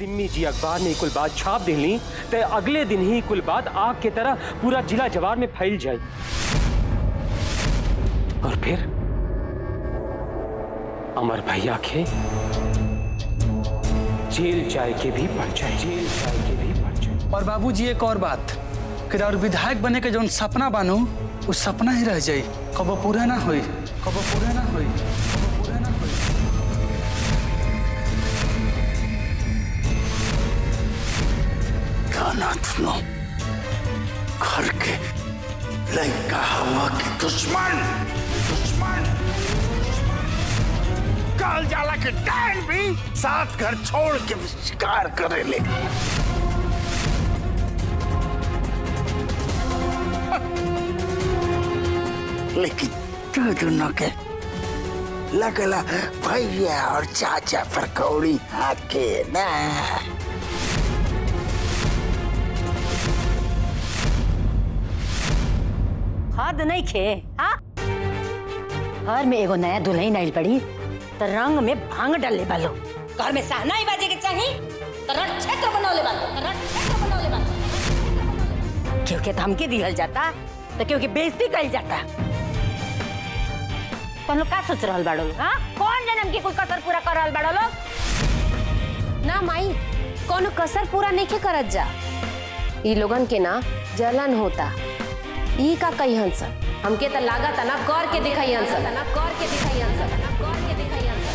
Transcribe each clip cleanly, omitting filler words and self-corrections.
सिम्मी जी अखबार में कुल बात छाप देली तो अगले दिन ही कुल बात आग की तरह पूरा जिला जवार में फैल जाए और फिर अमर भैया के जेल जाए के भी पड़ जाए, जेल जाए के भी पड़ जाए। और बाबूजी एक और बात कि और विधायक बने के जो सपना बानू उस सपना ही रह जाए, कबो पूरा ना होई, कबो पूरा ना होई, कबो पूरा ना होई। गाना सुनो, घर के लंका हवा के दुश्मन दुश्मन काल जाला के टाइम भी साथ घर छोड़ के शिकार करेले। लेकिन तू दोनों के लगला भैया और चाचा पर कौड़ी हाके ना। हद नहीं खे, हाँ? घर में एगो नया दुल्हन आइल पड़ी तो रंग में भांग डालने वालो, घर में सहनाई बाजे के चाहिए तो रण क्षेत्र बनौले वालो, रण क्षेत्र बनौले वालो। क्योंकि धमकी दिहल जाता तो क्योंकि बेइज्जती कइल जाता। तुम लोग का सोच रहल बाड़ो लोग, हाँ? कौन जन्म की कोई कसर पूरा कर रहल बाड़ो लोग? ना माई, कोनो कसर पूरा नहीं के करत जा। ई लोगन के ना जलन होता। ई का कही हंस हमके त लागत ना कर के दिखाई हंस, ना कर के दिखाई हंस, ना कर के दिखाई हंस।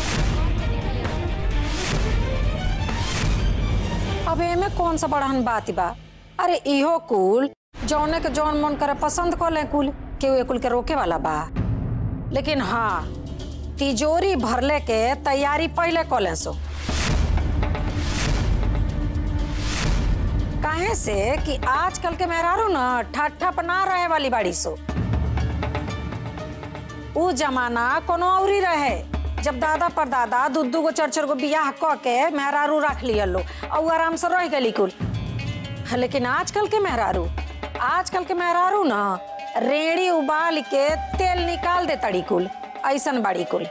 अब एमे कौन सा बड़हन बात बा? अरे इहो कुल जौने के जौन मन करे पसंद कर ले कुल, केहू ए कुल के रोके वाला बा। लेकिन हाँ, तिजोरी भरले के तैयारी पहले कर ले सो। काहे से कि आजकल के मेहरारू ना ठट्ठा पना रहे वाली बाड़ी सो। उ जमाना कोनो औरी रहे जब दादा पर दादा दू गो चार गो बियाह क के मेहरारू रख लिया लो और आराम से रह गई कुल। लेकिन आजकल के मेहरारू ना रेड़ी उबाल के तेल निकाल दे तड़ी कुल, ऐसन बाड़ी कुल।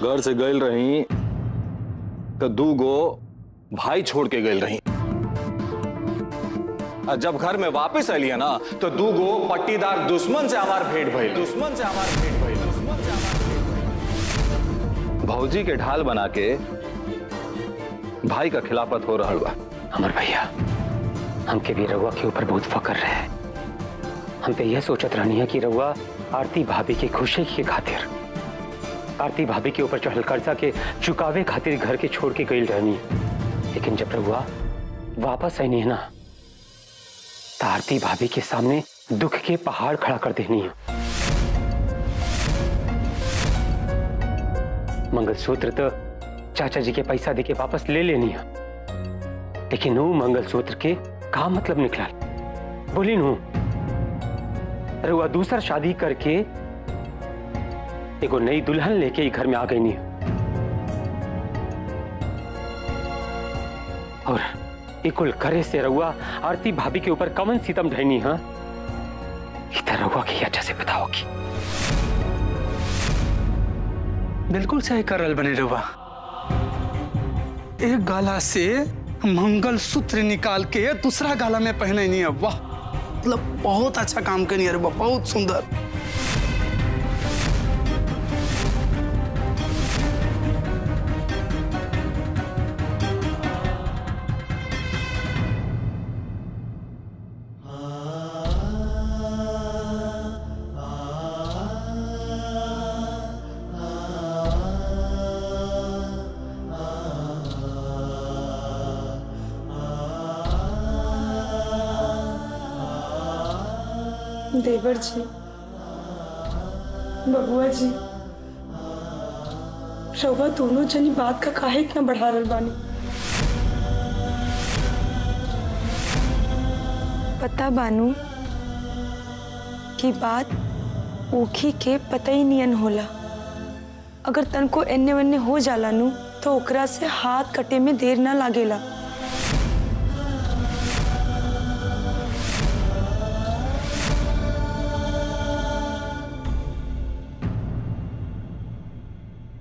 घर से गई रही तो 2 गो भाई छोड़ के गई रही, और जब घर में वापस आलिया ना तो 2 गो पट्टीदार दुश्मन से हमार भेंट भइल, दुश्मन से हमार भेंट भइल, दुश्मन से हमार भेंट भइल। भौजी के ढाल बना के भाई का खिलाफत हो रहा बा। अमर भैया, हमके भी रउआ के ऊपर बहुत फकर रहे। हम तो यह सोचत रहनी है कि रउआ आरती भाभी की खुशी के खातिर, आरती भाभी के ऊपर चढ़ल कर्जा के चुकावे खातिर घर के छोड़ के गई रहनी। लेकिन जब रउआ वापस आई नहीं है ना, तो आरती भाभी के सामने दुख के पहाड़ खड़ा कर देनी है। मंगलसूत्र तो चाचा जी के पैसा देके वापस ले लेनी है, लेकिन वो मंगलसूत्र के का मतलब निकला? बोली नू, रउआ दूसरा शादी करके एगो नई दुल्हन लेके घर में आ गई नहीं, और इकुल करे से रउआ आरती भाभी के ऊपर कमन सितम ढहनी। हाँ, इधर रउआ की अच्छा से बताओगी। बिल्कुल सही कर रहा बने रउआ। एक गाला से मंगलसूत्र निकाल के दूसरा गाला में पहने नहीं है। वाह, मतलब बहुत अच्छा काम करनी है, बहुत सुंदर। देवर जी, बबुआ जी, रउआ दोनों जनी बात का काहे इतना बढ़ा रहल बानी? पता बानू की बात ओखी के पता ही नियन होला। अगर तनको एन्ने वन्ने हो जाला नू तो ओकरा से हाथ कटे में देर ना लागेला।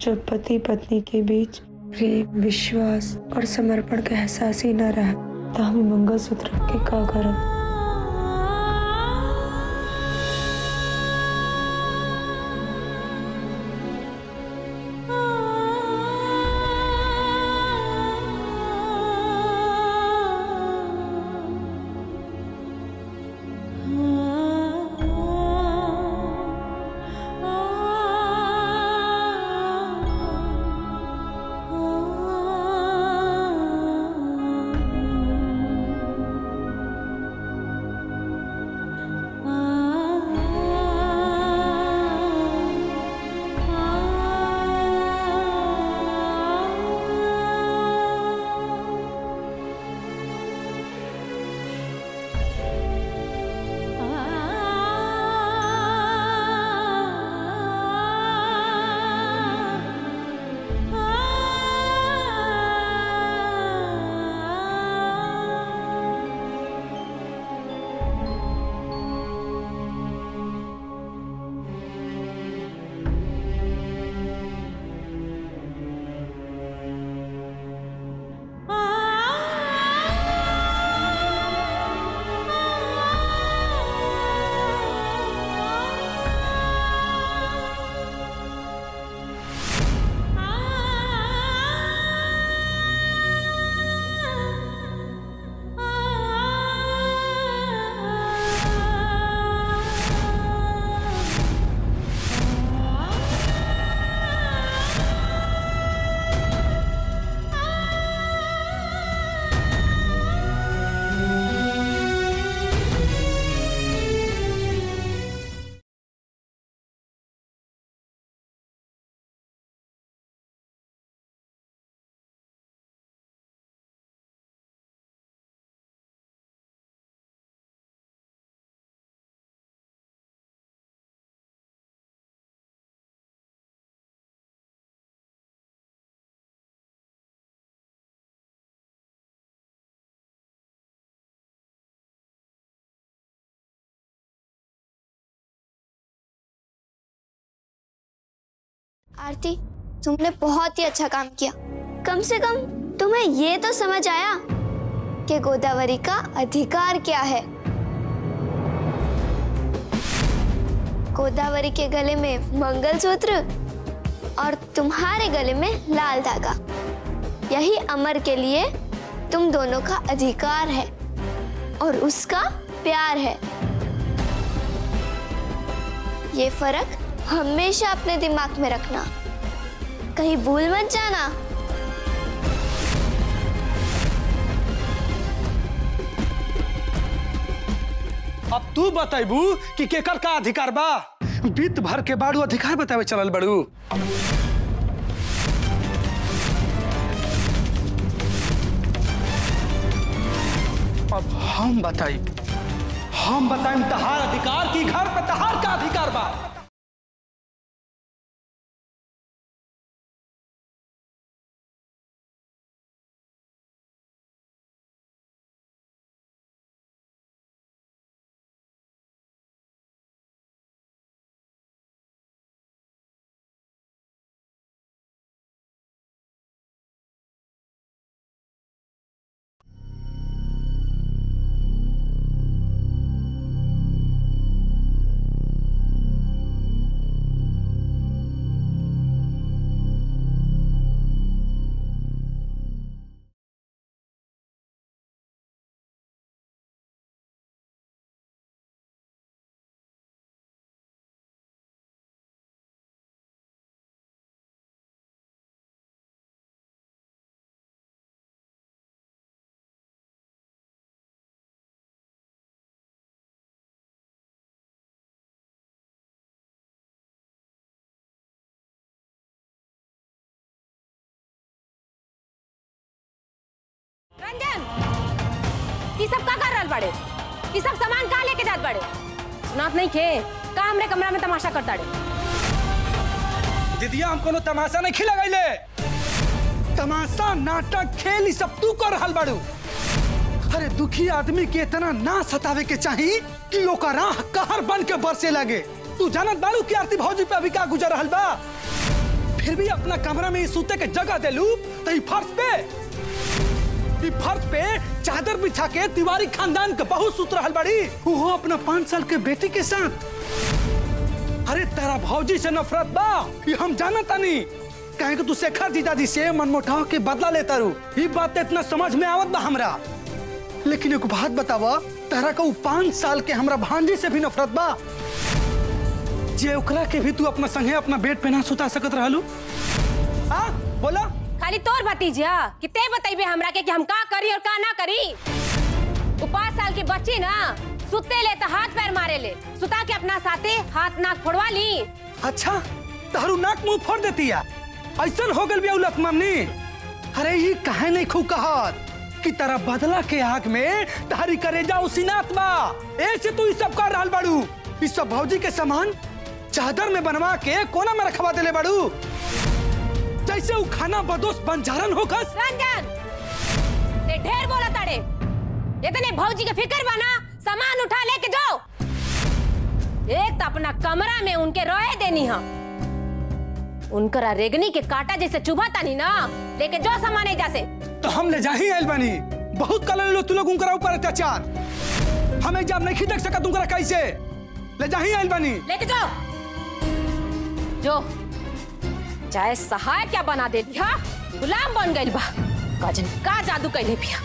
जब पति पत्नी के बीच प्रेम, विश्वास और समर्पण का एहसास ही न रहा तो हमें मंगलसूत्र रख के का करब। आरती, तुमने बहुत ही अच्छा काम किया। कम से कम तुम्हें ये तो समझ आया कि गोदावरी का अधिकार क्या है। गोदावरी के गले में मंगलसूत्र और तुम्हारे गले में लाल धागा, यही अमर के लिए तुम दोनों का अधिकार है और उसका प्यार है। ये फर्क हमेशा अपने दिमाग में रखना, कहीं भूल मत जाना। अब तू बताइबू कि केकर का अधिकार बा? बीत भर के बाड़ू अधिकार बतावे चलल बड़ू। अब हम बताई तहार अधिकार की घर पे तहार का अधिकार बा। रंजन, ये सब का कर रहल बड़े? ये सब सामान कहाँ लेके जात बड़े? सुनात नहीं खे का हमरे कमरा में तमाशा करता रे? दीदिया, हम कोनो तमाशा नहीं खिला गईले। तमाशा, नाटक, खेल सब तू कर रहल बड़ू। अरे दुखी आदमी के इतना ना सतावे के चाहिए कि ओकरा कहर बन के बरसे लगे। तू जानत बालू कि आरती भौजी पे अभी का गुजर रहल बा? फिर भी अपना कमरा में सूते के जगह देलू तो ई फर्श पे चादर बिछा के तिवारी खानदान के बहू सुत रहल बड़ी, वो अपना 5 साल के बेटी के साथ। अरे तेरा भौजी से नफरत बा, ये हम जानता नहीं। कहे कि तू शेखर जीजाजी से मनमुटाव के बदला लेता रू, ये बात इतना समझ में आवत बा हमरा। लेकिन एक बात बतावा, तेरा का 5 साल के हमरा भांजी से भी नफरत बा, जे ओकरा के भी तू अपना संगे अपना बेड पे ना सुता सकत रहलू। हाँ बोला खाली तोर भतीजा कि ते बताइबे हमरा के कि हम का करी और का ना करी। वो 5 साल की बच्ची ना सुते ले तो हाथ पैर मारे ले, सुता के अपना साथे हाथ नाक फोड़वा ली। अच्छा तारू नाक मुंह फोड़ देती है, ऐसा हो गल बिया उलट मम्मी। अरे ये कहे नहीं खूब कहत कि तेरा बदला के आग में तारी करेजा उसीनात बा, ऐसे तू इस सब कर रहल बाड़ू। इस सब भौजी के सामान चादर में बनवा के कोना में रखवा देले बाड़ू, जैसे वो खाना बदोस बंजारन होकस। रंजन ते ढेर बोला ताड़े, इतने भौजी के फिक्र बना, सामान उठा लेके जाओ। एक तो अपना कमरा में उनके रोए देनी है, उनकरा रेगनी के काटा जैसे चुभाता नहीं ना, लेके जो सामान है जैसे। तो हम ले जाही आइल बानी, बहुत कल लो तू लोग उनकरा ऊपर अत्याचार, हमें जब नहीं देख सका तुमकरा कैसे ले जाही आइल बानी। लेके जाओ जो चाहे सहाय क्या बना दे दिया, गुलाम बन गई बा, काजन का जादू कैले पिया।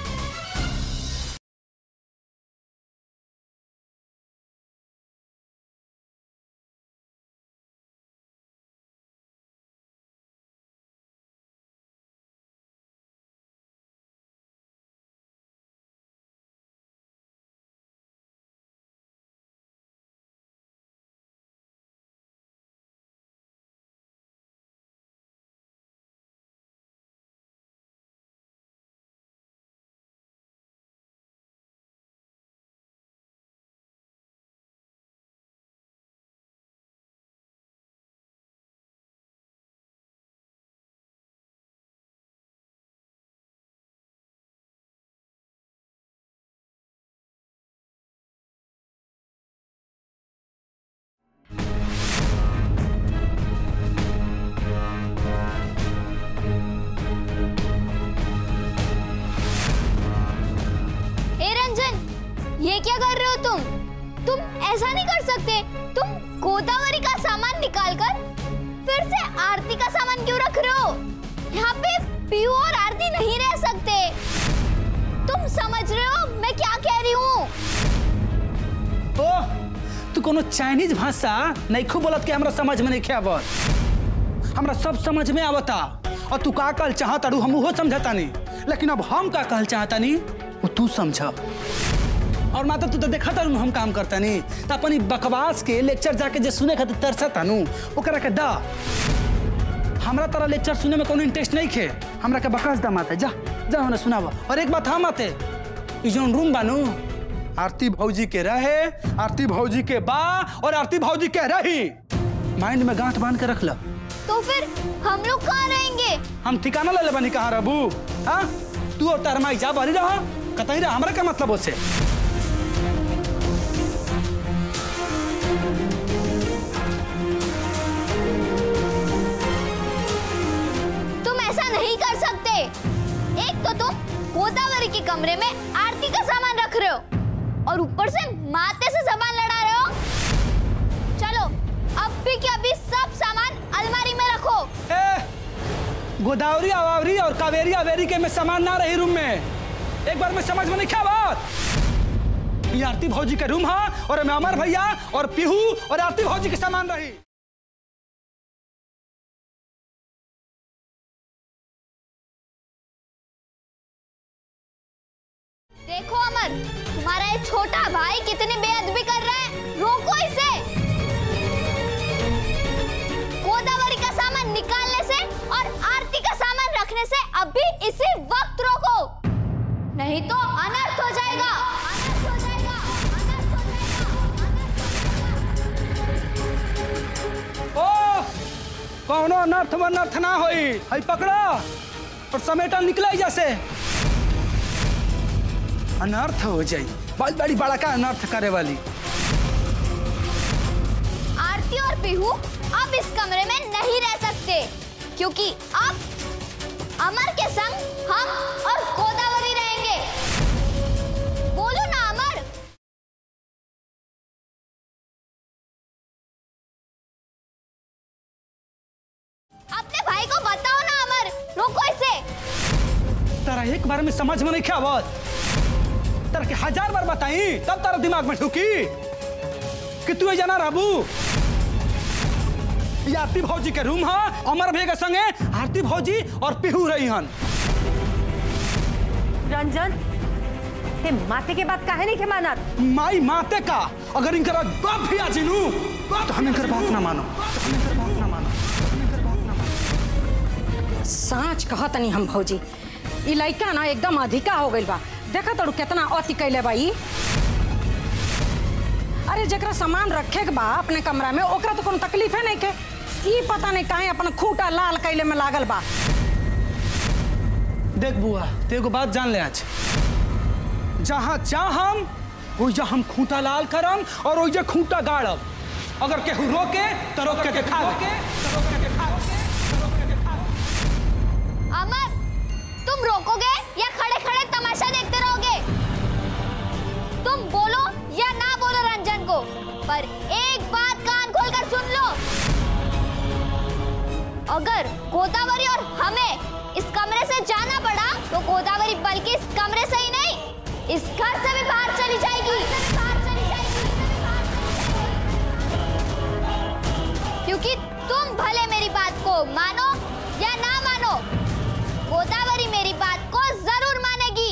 ये क्या कर रहे हो तुम ऐसा नहीं कर सकते। तुम गोदावरी का सामान निकालकर फिर से आरती का सामान क्यों रख रहे हो? यहाँ पे पीयू और आरती नहीं रह सकते। तुम समझ रहे हो मैं क्या कह रही हूँ? तू कोनो चाइनीज भाषा नहीं खूब बोलत के हमरा समझ में नहीं खे आवत। हमरा सब समझ में आवता और तू का कहल चाहता रू हम वो समझता नहीं, लेकिन अब हम का कहल चाहता नहीं वो तू समझ। और माता तू तो देखा था हम काम करता नहीं, तो अपनी बकवास के लेक्चर जाके जे सुने खातिर तरसता नु ओकरा के दा। हमरा तरह लेक्चर सुने में कोनो इंटरेस्ट नहीं खे, हमरा के बकवास दा माता। जा जा हमने सुनावा। और एक बात हम आते ई जोन रूम बानू आरती भौजी के रहे, आरती भौजी के बा और आरती भौजी के रही, माइंड में गांठ बांध के रख ला। तो फिर हम लोग कहाँ रहेंगे? हम ठिकाना ले ले बनी कहाँ रहबू? हाँ तू और तार माई जा बारी रहा कतई रहा, हमरा क्या मतलब उससे? नहीं कर सकते। एक तो तुम गोदावरी के कमरे में आरती का सामान रख रहे हो और ऊपर से माते से सामान लड़ा रहे हो। चलो अभी के अभी सब सामान अलमारी में रखो। गोदावरी अवावरी और कावेरी अवेरी के में सामान ना रही रूम में। एक बार में समझ में नहीं क्या बात? ये आरती भौजी का रूम है और मैं अमर भैया और पीहू और आरती भौजी के सामान रही। देखो अमर, तुम्हारा ये छोटा भाई कितनी बेअदबी कर रहा है, रोको इसे। गोदावरी का सामान निकालने से और आरती का सामान रखने से अभी इसी वक्त रोको, नहीं तो अनर्थ हो जाएगा। अनर्थ हो जाएगा, अनर्थ हो जाएगा। ओ कौनो अनर्थ वनर्थ ना होई, हई पकड़ा और समेटा निकला जैसे अनर्थ हो जाए। बहुत बड़ी बड़ा का अनर्थ करे वाली। आरती और पीहू अब इस कमरे में नहीं रह सकते, क्योंकि अब अमर के संग हम और गोदावरी रहेंगे। बोलो ना अमर। अपने भाई को बताओ ना अमर, रोको इसे। तारा एक बार में समझ में नहीं क्या बात, तारा के 1000 बार बताई तब तारा दिमाग में ढुकी कि तू जाना राबू ये आरती भौजी के रूम है, अमर भैया के संगे आरती भौजी और पिहू रही हन। रंजन ते माते के बात काहे नहीं के मानत? माई माते का अगर इनकर बाप भी आ जिनू तो हम इनकर बात ना मानो, साँच कहत नहीं हम भौजी, ई लड़का ना एकदम अधिका हो गइल बा। देखा तड़ू कितना अति कैले बाई। अरे जकरा सामान रखे के बा अपने कमरा में ओकरा तो कोनो तकलीफ है नहीं के, ई पता नहीं काहे अपन खूंटा लाल कैले में लागल बा। देख बुआ ते एगो बात जान ले, आज जहाँ चाहम ओइजा हम खूंटा लाल करम और ओइजा खूंटा गाड़ब। अगर केहू रोके तो रोक के खा अमर, तुम रोकोगे या खड़े खड़े तमाशा देखते रहोगे? तुम बोलो या ना बोलो रंजन को, पर एक बात कान खोलकर सुन लो। अगर गोदावरी और हमें इस कमरे से जाना पड़ा तो गोदावरी बल्कि इस कमरे से ही नहीं, इस घर से भी बाहर चली जाएगी। क्योंकि तुम भले मेरी बात को मानो या ना मानो, गोदावरी मेरी बात को जरूर मानेगी।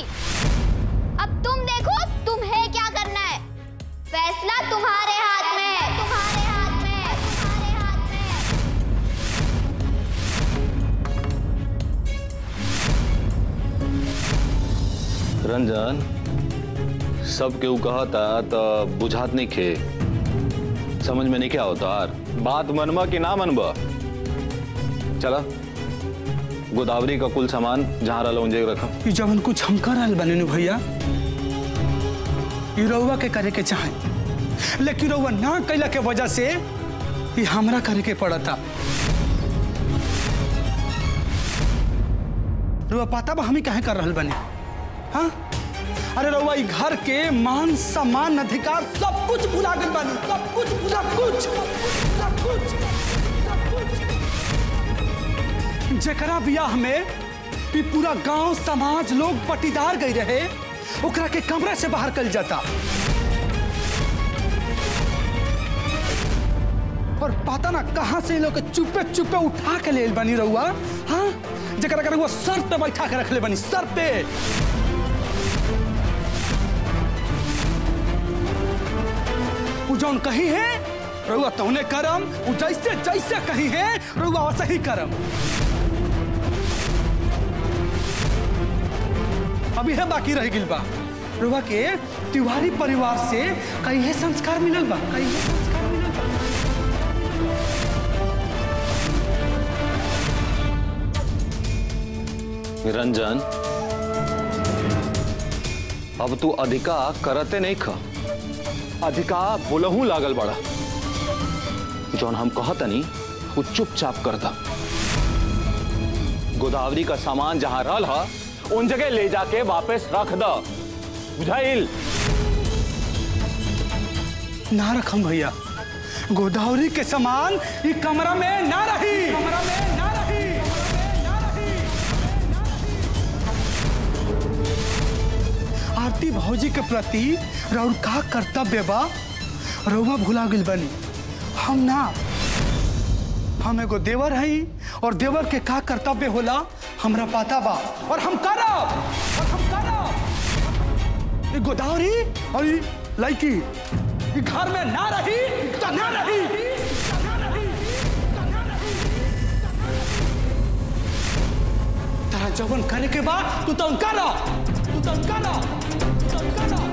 अब तुम देखो तुम्हें क्या करना है, फैसला तुम्हारे हाथ में है, तुम्हारे हाथ में है, तुम्हारे हाथ में है। रंजन सब केहू कहता तो बुझात नहीं खे, समझ में नहीं क्या होता यार। बात मनबा कि ना मनबा, चला गोदावरी का कुल सामान जहाँ रहा उन जगह रखा। ये जब कुछ हम कर रहा बने भैया, ये रउआ के करे के चाहे, लेकिन रउआ ना कैला के वजह से ये हमरा करे के पड़ा था। रउआ पता बा हमें काहे कर रहल बने? हाँ, अरे रउआ ई घर के मान सम्मान अधिकार सब कुछ भुला गइल बानी, सब कुछ सब कुछ सब कुछ सब कुछ। जेकरा बियाह में ई पूरा गांव समाज लोग पटीदार गई रहे, ओकरा के कमरे से बाहर कल जाता। और पता ना कहां से लोग चुपे चुपे उठा के ले बनी रहुआ। हाँ, जेकरा के रहुआ सर पे बैठा के रख ले बनी, सर पे। जौन कही है रहुआ तौने करम, जैसे जैसे कही है रहुआ वैसे ही करम। अभी है बाकी रह गिल बा रहुआ के तिवारी परिवार से कई है संस्कार मिलल बा, कई है संस्कार मिलल बा। रंजन अब तू अधिका करते नहीं खा, अधिका बोलहू लागल बड़ा। जौन हम कहतनी वो चुपचाप करता। गोदावरी का सामान जहां रहल हा उन जगह ले जाके वापस रख द, बुझाइल? ना रखम भैया, गोदावरी के सामान ये कमरा में ना रही, कमरा में ना रही, ना रही। आरती भौजी के प्रति राउर का कर्तव्य बा रउआ भुला गइल बनी। हम ना, हम एगो देवर हई और देवर के का कर्तव्य होला हमरा पता बा, और हम करब, और हम करब। ये गोदावरी और ये लड़की ये घर में ना रही तो ना रही, तेरा जवन करे के बाद तू तो करो, तू तो करो, तू तो करो।